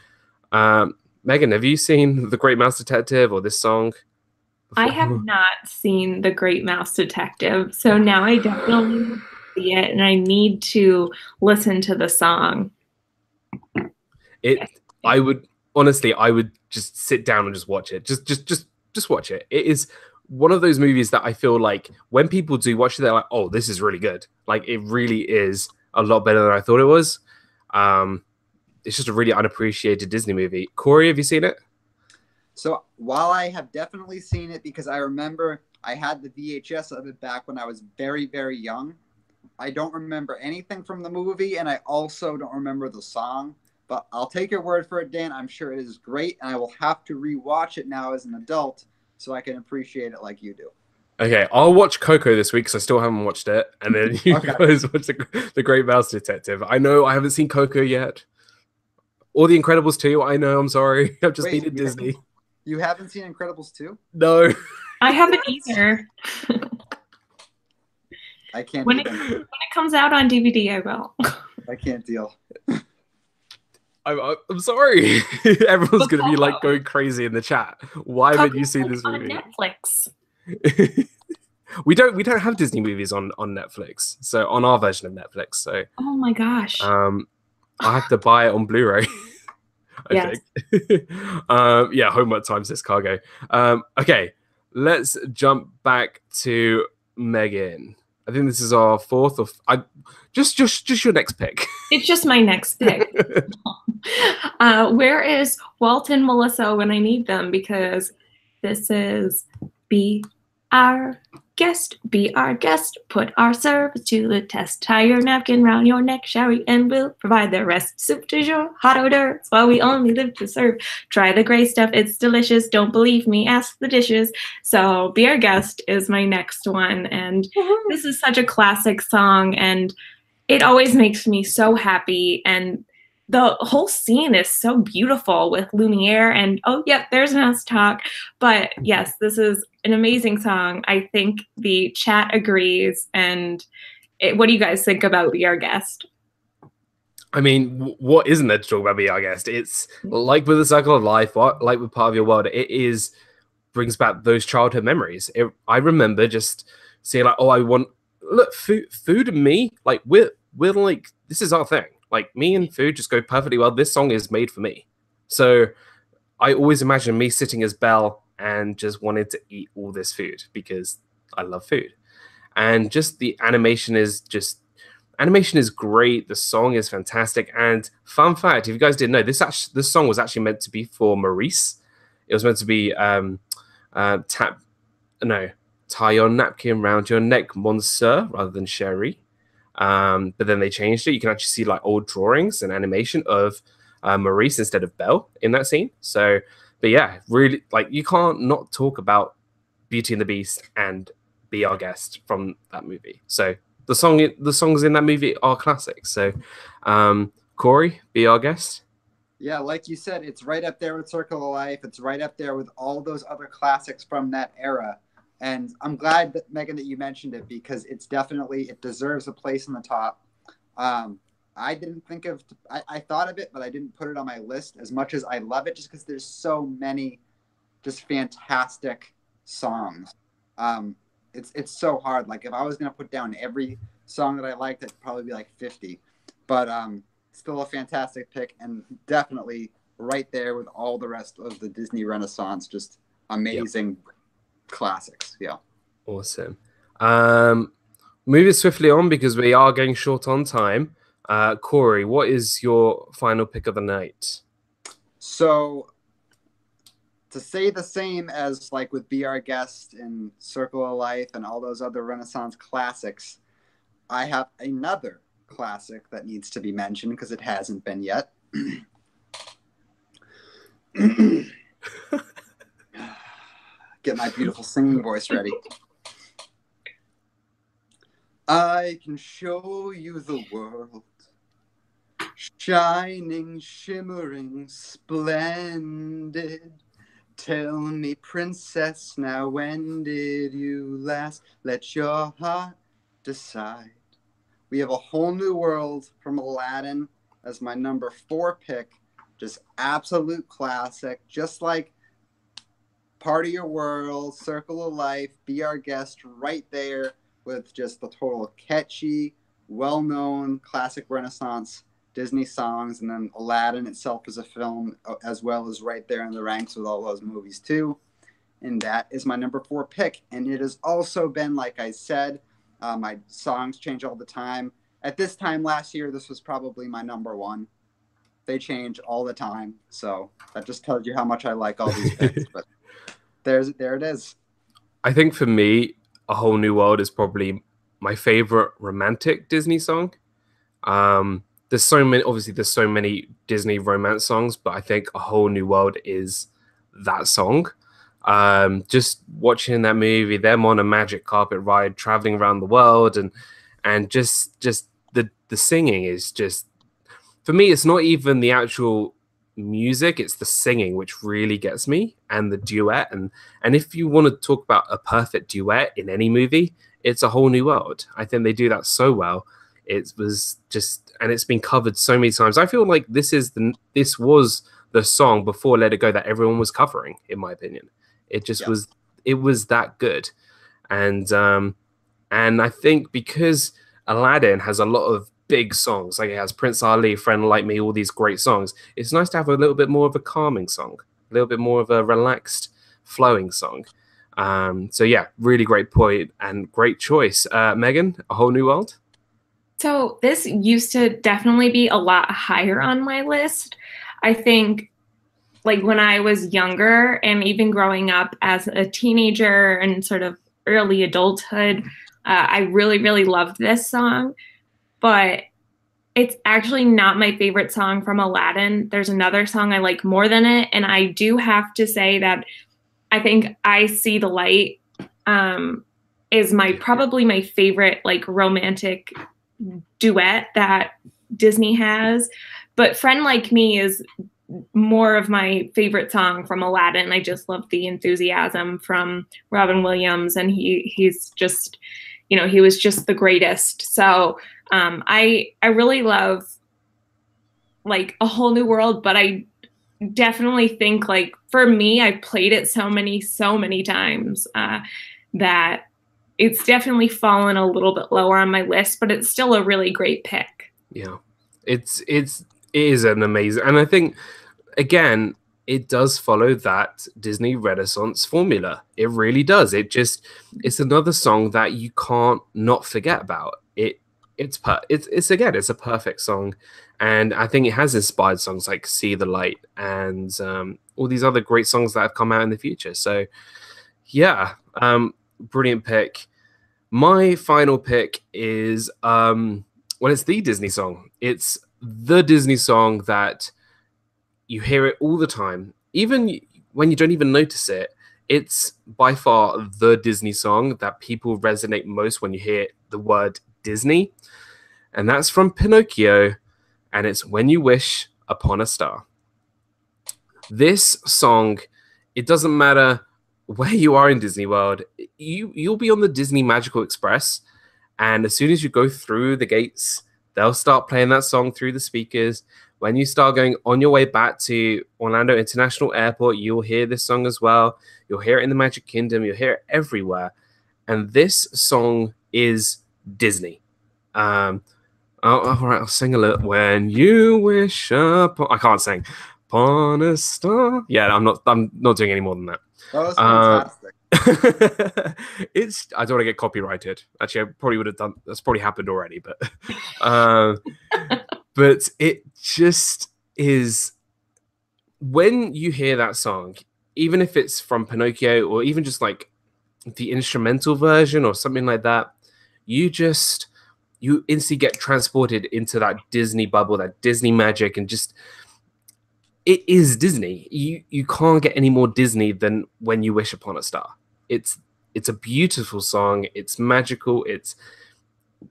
Megan, have you seen The Great Mouse Detective or this song before? I have not seen The Great Mouse Detective, so now I definitely need to see it, and I need to listen to the song. I would honestly, I would just sit down and just watch it. Just watch it. It is one of those movies that I feel like when people do watch it, they're like, "Oh, this is really good." Like it really is a lot better than I thought it was. It's just a really unappreciated Disney movie. Corey, have you seen it? So while I have definitely seen it, because I remember I had the VHS of it back when I was very, very young, I don't remember anything from the movie, and I also don't remember the song. But I'll take your word for it, Dan. I'm sure it is great, and I will have to rewatch it now as an adult so I can appreciate it like you do. Okay, I'll watch Coco this week because I still haven't watched it, and then you guys watch the Great Mouse Detective. I know I haven't seen Coco yet, or The Incredibles 2. I know, I'm sorry. I've just been at Disney. You haven't seen Incredibles 2? No. I haven't either. I can't. When it comes out on DVD, I will. I can't deal. I'm sorry. Everyone's going to be like going crazy in the chat. Why haven't you seen this movie? On Netflix. we don't have Disney movies on Netflix. So on our version of Netflix. So oh my gosh. I have to buy it on Blu-ray. I think. Yeah, homework times this cargo. Okay, let's jump back to Megan. I think this is our fourth or just your next pick. It's just my next pick. Where is Walt and Melissa when I need them? Because this is Be Our Guest, Be Our Guest, put our service to the test. Tie your napkin round your neck, shall we? And we'll provide the rest. Soup du jour, hot hors d'oeuvres, while we only live to serve. Try the gray stuff, it's delicious. Don't believe me, ask the dishes. So Be Our Guest is my next one. And this is such a classic song, and it always makes me so happy. And the whole scene is so beautiful with Lumiere and, oh, yep, there's mouse talk. But yes, this is an amazing song. I think the chat agrees. And what do you guys think about Be Our Guest? I mean, what isn't there to talk about Be Our Guest? It's like with The Circle of Life, like with Part of Your World, it brings back those childhood memories. I remember just seeing like, oh, I want, look, food and me, like we're like, this is our thing. Like me and food just go perfectly well. This song is made for me. So I always imagine me sitting as Belle and just wanted to eat all this food because I love food. And just the animation is great. The song is fantastic. And fun fact, if you guys didn't know, this song was actually meant to be for Maurice. It was meant to be tie your napkin round your neck, monsieur, rather than Sherry. But then they changed it. You can actually see like old drawings and animation of Maurice instead of Belle in that scene. So, but yeah, really, like you can't not talk about Beauty and the Beast and Be Our Guest from that movie. So the songs in that movie are classics. So, Corey, Be Our Guest. Yeah, like you said, it's right up there with Circle of Life. It's right up there with all those other classics from that era. And I'm glad that, Megan, that you mentioned it because it deserves a place in the top. I didn't think of, I thought of it, but I didn't put it on my list as much as I love it just because there's so many just fantastic songs. It's so hard. Like if I was going to put down every song that I liked, it'd probably be like 50. But still a fantastic pick and definitely right there with all the rest of the Disney Renaissance. Just amazing. Yep. Classics. Yeah. Awesome. Moving swiftly on because we are getting short on time. Corey, what is your final pick of the night? So to say the same as like with Be Our Guest and Circle of Life and all those other Renaissance classics, I have another classic that needs to be mentioned because it hasn't been yet. Get my beautiful singing voice ready. I can show you the world, shining, shimmering, splendid. Tell me, princess, now when did you last let your heart decide? We have A Whole New World from Aladdin as my number 4 pick. Just absolute classic. Just like Part of Your World, Circle of Life, Be Our Guest, right there with just the total catchy, well-known classic Renaissance Disney songs, and then Aladdin itself as a film as well is right there in the ranks with all those movies too. And that is my number 4 pick. And it has also been, like I said, my songs change all the time. At this time last year, this was probably my number 1. They change all the time. So that just tells you how much I like all these picks. But there it is. I think for me, A Whole New World is probably my favorite romantic Disney song. There's so many Disney romance songs, but I think A Whole New World is that song. Just watching that movie, them on a magic carpet ride, traveling around the world, and just the singing is just, for me, it's not even the actual music, it's the singing which really gets me, and the duet. And if you want to talk about a perfect duet in any movie, it's A Whole New World. I think they do that so well. It was just, and it's been covered so many times. I feel like this was the song before Let It Go that everyone was covering, in my opinion. It just was, it was that good. And I think because Aladdin has a lot of big songs, like it has Prince Ali, Friend Like Me, all these great songs, it's nice to have a little bit more of a calming song, a little bit more of a relaxed, flowing song. So yeah, really great point and great choice. Megan, A Whole New World? So this used to definitely be a lot higher on my list. I think like when I was younger and even growing up as a teenager and sort of early adulthood, I really, really loved this song. But it's actually not my favorite song from Aladdin. There's another song I like more than it. And I do have to say that I think I See the Light is probably my favorite like romantic duet that Disney has. But Friend Like Me is more of my favorite song from Aladdin. I just love the enthusiasm from Robin Williams, and he's just, he was just the greatest. So I really love like A Whole New World, but I definitely think like for me, I've played it so many times that it's definitely fallen a little bit lower on my list, but it's still a really great pick. Yeah, it is an amazing, and I think again, it does follow that Disney Renaissance formula. It really does. It's another song that you can't not forget about. It's a perfect song, and I think it has inspired songs like See the Light and all these other great songs that have come out in the future. So yeah, brilliant pick. My final pick is it's the Disney song. It's the Disney song that you hear it all the time, even when you don't even notice it. It's by far the Disney song that people resonate most when you hear the word Disney, and that's from Pinocchio, and it's When You Wish Upon a Star. This song, it doesn't matter where you are in Disney World, you'll be on the Disney Magical Express, and as soon as you go through the gates, they'll start playing that song through the speakers. When you start going on your way back to Orlando International Airport, you'll hear this song as well. You'll hear it in the Magic Kingdom. You'll hear it everywhere. And this song is Disney. All right, I'll sing a little. When you wish upon... I can't sing. Upon a star. Yeah, I'm not doing any more than that. That was fantastic. I don't want to get copyrighted. Actually, I probably would have done. That's probably happened already, but but it just is. When you hear that song, even if it's from Pinocchio or even just like the instrumental version or something like that, you instantly get transported into that Disney bubble, that Disney magic, and just. It is Disney. You can't get any more Disney than When You Wish Upon a Star. It's a beautiful song. It's magical.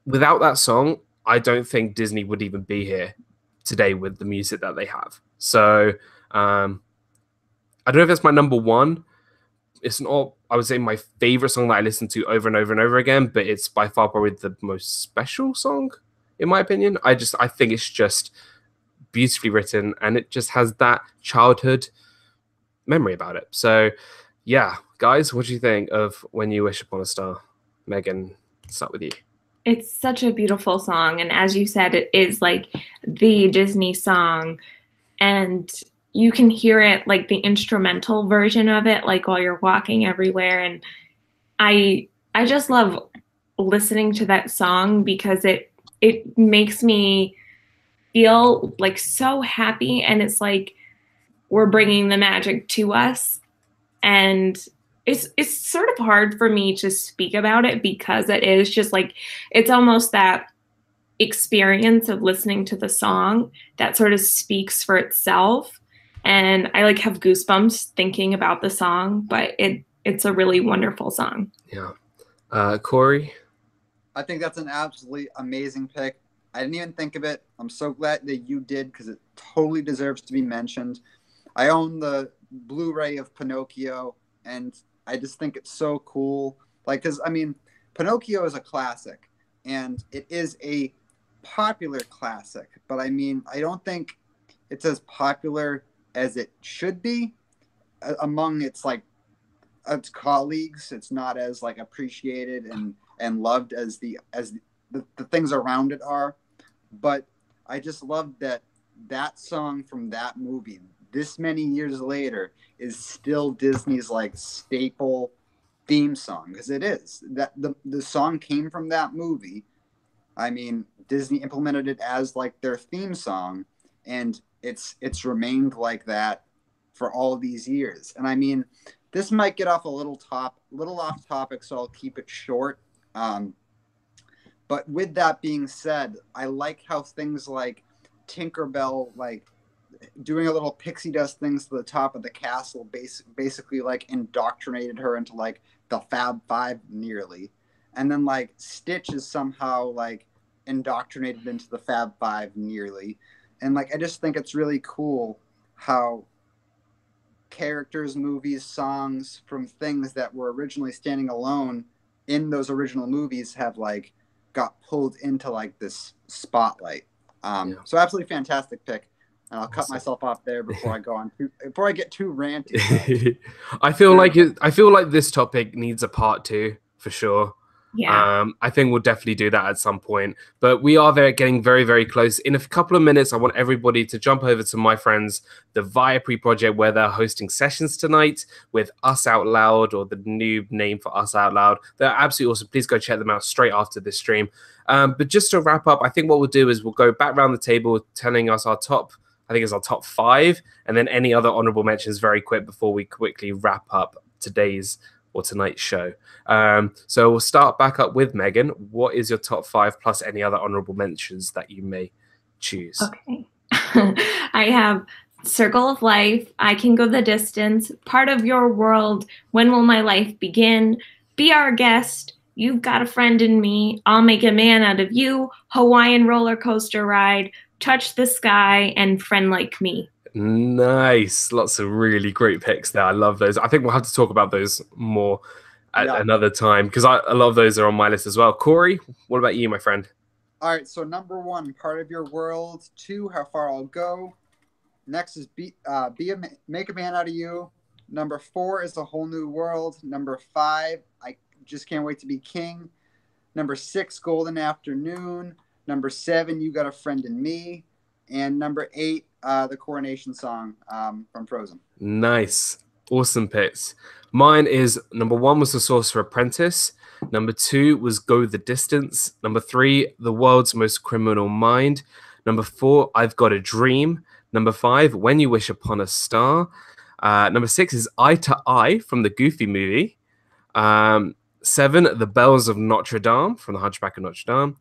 Without that song, I don't think Disney would even be here today with the music that they have. So I don't know if it's my number one. It's not, I would say, my favorite song that I listen to over and over and over again, but it's by far probably the most special song, in my opinion. I think it's just beautifully written, and it just has that childhood memory about it. So, yeah, guys, what do you think of When You Wish Upon a Star? Megan, start with you. It's such a beautiful song, and as you said, it is like the Disney song, and you can hear it, like the instrumental version of it, like while you're walking everywhere. And I just love listening to that song because it makes me feel like so happy, and it's like we're bringing the magic to us. And it's sort of hard for me to speak about it because it is just like, it's almost that experience of listening to the song that sort of speaks for itself. And I like have goosebumps thinking about the song, but it's a really wonderful song. Yeah. Corey? I think that's an absolutely amazing pick. I didn't even think of it. I'm so glad that you did because it totally deserves to be mentioned. I own the Blu-ray of Pinocchio, and I just think it's so cool. Like, because, I mean, Pinocchio is a classic, and it is a popular classic. But, I mean, I don't think it's as popular as it should be among its colleagues. It's not as like appreciated and loved as the things around it are. But I just love that song from that movie this many years later is still Disney's like staple theme song, because it is. That the song came from that movie. I mean, Disney implemented it as like their theme song, and it's remained like that for all these years. And I mean, this might get off a little off topic, so I'll keep it short. But with that being said, I like how things like Tinkerbell, like doing a little pixie dust things to the top of the castle, basically like indoctrinated her into like the Fab Five nearly. And then like Stitch is somehow like indoctrinated into the Fab Five nearly. And like, I just think it's really cool how characters, movies, songs from things that were originally standing alone in those original movies have like got pulled into like this spotlight. So absolutely fantastic pick. And I'll cut myself off there before I get too ranty. I feel like this topic needs a part 2 for sure. Yeah. I think we'll definitely do that at some point. But we are getting very, very close. In a couple of minutes, I want everybody to jump over to my friends, the Viapre project, where they're hosting sessions tonight with Us Out Loud, or the new name for Us Out Loud. They're absolutely awesome. Please go check them out straight after this stream. But just to wrap up, I think what we'll do is we'll go back around the table telling us our top 5, and then any other honorable mentions very quick before we quickly wrap up today's or tonight's show. So we'll start back up with Megan. What is your top 5 plus any other honorable mentions that you may choose? Okay. I have Circle of Life, I Can Go the Distance, Part of Your World, When Will My Life Begin, Be Our Guest, You've Got a Friend in Me, I'll Make a Man Out of You, Hawaiian Roller Coaster Ride, Touch the Sky, and Friend Like Me. Nice. Lots of really great picks there. I love those. I think we'll have to talk about those more at another time, because a lot of those are on my list as well. Corey, what about you, my friend? All right, so number 1, Part of Your World. 2, How Far I'll Go. Next is Make a Man Out of You. Number 4 is A Whole New World. Number 5, I Just Can't Wait to Be King. Number 6, Golden Afternoon. Number 7, You Got a Friend in Me. And number 8, the Coronation Song from Frozen. Nice. Awesome picks. Mine is number 1 was The Sorcerer's Apprentice. Number 2 was Go the Distance. Number 3, The World's Most Criminal Mind. Number 4, I've Got a Dream. Number 5, When You Wish Upon a Star. Number 6 is Eye to Eye from the Goofy movie. 7, The Bells of Notre Dame from The Hunchback of Notre Dame.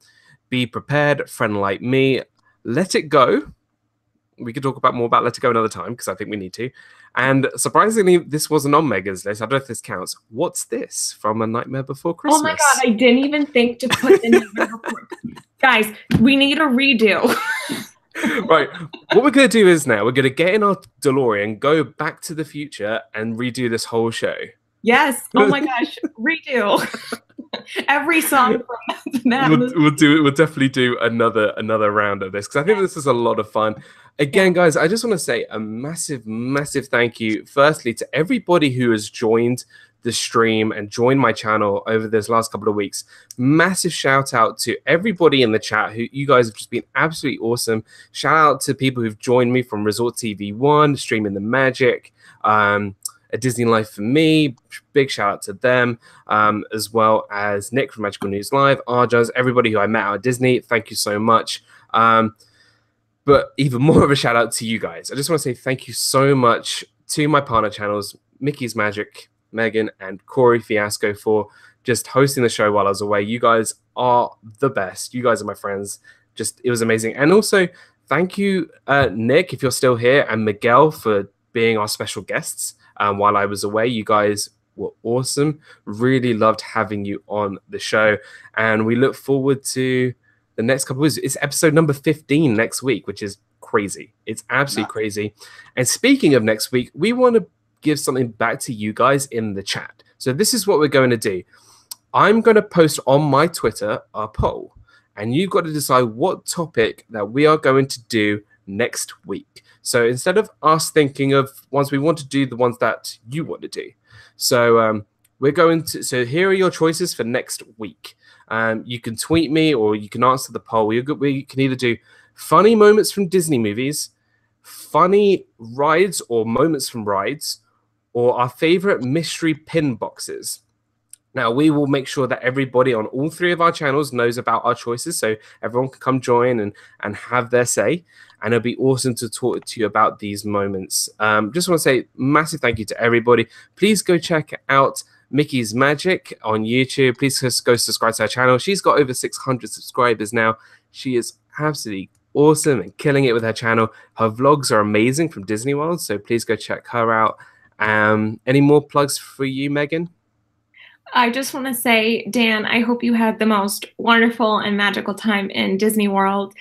Be Prepared, Friend Like Me. Let It Go. We could talk more about Let It Go another time, because I think we need to. And surprisingly, this wasn't on Megan's list. I don't know if this counts. What's This from A Nightmare Before Christmas? Oh my God, I didn't even think to put in Nightmare Before. Guys, we need a redo. Right. What we're going to do is now we're going to get in our DeLorean, go back to the future, and redo this whole show. Yes. Oh my gosh. Redo every song from that. We'll definitely do another round of this because I think this is a lot of fun. Again, guys, I just want to say a massive thank you. Firstly, to everybody who has joined the stream and joined my channel over this last couple of weeks. Massive shout out to everybody in the chat who you guys have just been absolutely awesome. Shout out to people who've joined me from Resort TV 1, Streaming the Magic, A Disney Life for Me. Big shout out to them, as well as Nick from Magical News Live, Arjas, everybody who I met out at Disney. Thank you so much. But even more of a shout out to you guys. I just want to say thank you so much to my partner channels, Mickey's Magic, Megan, and Corey Fiasco, for just hosting the show while I was away. You guys are the best. You guys are my friends. Just, it was amazing. And also, thank you, Nick, if you're still here, and Miguel for being our special guests while I was away. You guys were awesome. Really loved having you on the show. And we look forward to the next couple of weeks. It's episode number 15 next week, which is crazy. It's absolutely crazy. And speaking of next week, we want to give something back to you guys in the chat. So this is what we're going to do. I'm going to post on my Twitter a poll, and you've got to decide what topic that we are going to do next week. So instead of us thinking of ones, we want to do the ones that you want to do. So we're going to, so here are your choices for next week. You can tweet me or you can answer the poll. We can either do funny moments from Disney movies, funny rides or moments from rides, or our favorite mystery pin boxes. Now, we will make sure that everybody on all three of our channels knows about our choices, so everyone can come join and have their say. And it'll be awesome to talk to you about these moments. Just want to say massive thank you to everybody. Please go check out Mickey's Magic on YouTube. Please just go subscribe to her channel. She's got over 600 subscribers now. She is absolutely awesome and killing it with her channel. Her vlogs are amazing from Disney World, so please go check her out. Any more plugs for you, Megan? I just want to say, Dan, I hope you had the most wonderful and magical time in Disney World.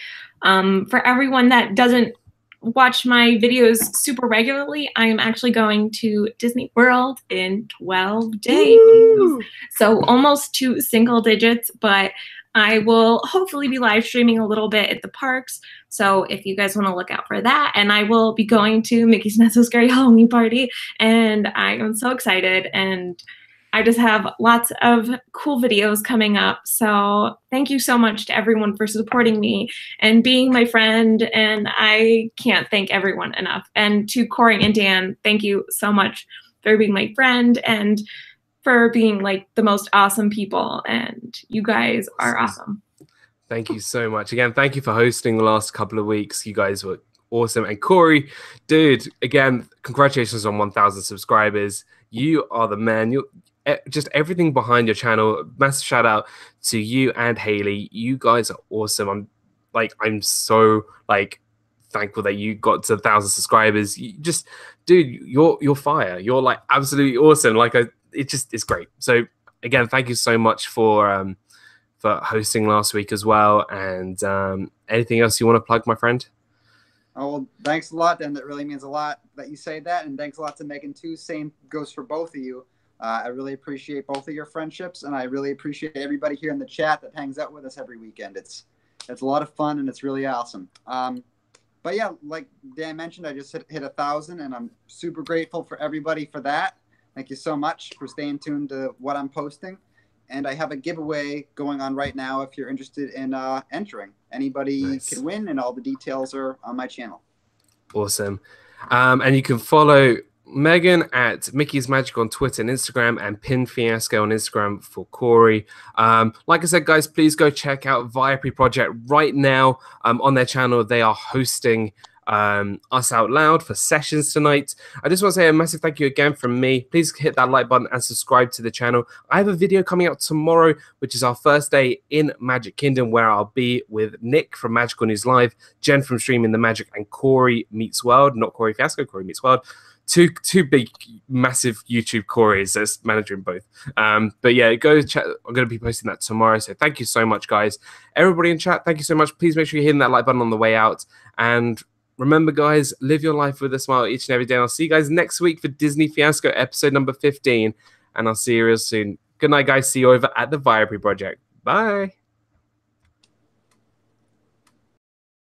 For everyone that doesn't watch my videos super regularly, I am actually going to Disney World in 12 days. Woo! So almost to single digits, but I will hopefully be live streaming a little bit at the parks. So if you guys want to look out for that, and I will be going to Mickey's Not So Scary Halloween Party, and I am so excited, and I just have lots of cool videos coming up. So thank you so much to everyone for supporting me and being my friend. And I can't thank everyone enough. And to Corey and Dan, thank you so much for being my friend and for being like the most awesome people. And you guys are awesome. Thank you so much. Again, thank you for hosting the last couple of weeks. You guys were awesome. And Corey, dude, again, congratulations on 1,000 subscribers. You are the man. Just everything behind your channel. Massive shout out to you and Haley. You guys are awesome. I'm so thankful that you got to 1,000 subscribers. You just, dude, you're fire. You're like absolutely awesome. It's great. So again, thank you so much for hosting last week as well. And anything else you want to plug, my friend? Oh, well, thanks a lot, Dan. That really means a lot that you say that. And thanks a lot to Megan too. Same goes for both of you. I really appreciate both of your friendships, and I really appreciate everybody here in the chat that hangs out with us every weekend. It's a lot of fun, and it's really awesome. But yeah, like Dan mentioned, I just hit 1,000, and I'm super grateful for everybody for that. Thank you so much for staying tuned to what I'm posting. And I have a giveaway going on right now if you're interested in entering. Anybody can win, and all the details are on my channel. Awesome. And you can follow Megan at Mickey's Magic on Twitter and Instagram, and Pin Fiasco on Instagram for Corey. Like I said, guys, please go check out Viapre Project right now on their channel. They are hosting Us Out Loud for sessions tonight. I just want to say a massive thank you again from me. Please hit that like button and subscribe to the channel. I have a video coming out tomorrow, which is our first day in Magic Kingdom, where I'll be with Nick from Magical News Live, Jen from Streaming the Magic, and Corey Meets World. Not Corey Fiasco, Corey Meets World. two big, massive YouTube Corys that's managing both. But yeah, go chat. I'm going to be posting that tomorrow. So thank you so much, guys. Everybody in chat, thank you so much. Please make sure you're hitting that like button on the way out. And remember, guys, live your life with a smile each and every day. And I'll see you guys next week for Disney Fiasco episode number 15. And I'll see you real soon. Good night, guys. See you over at the Viapree Project. Bye.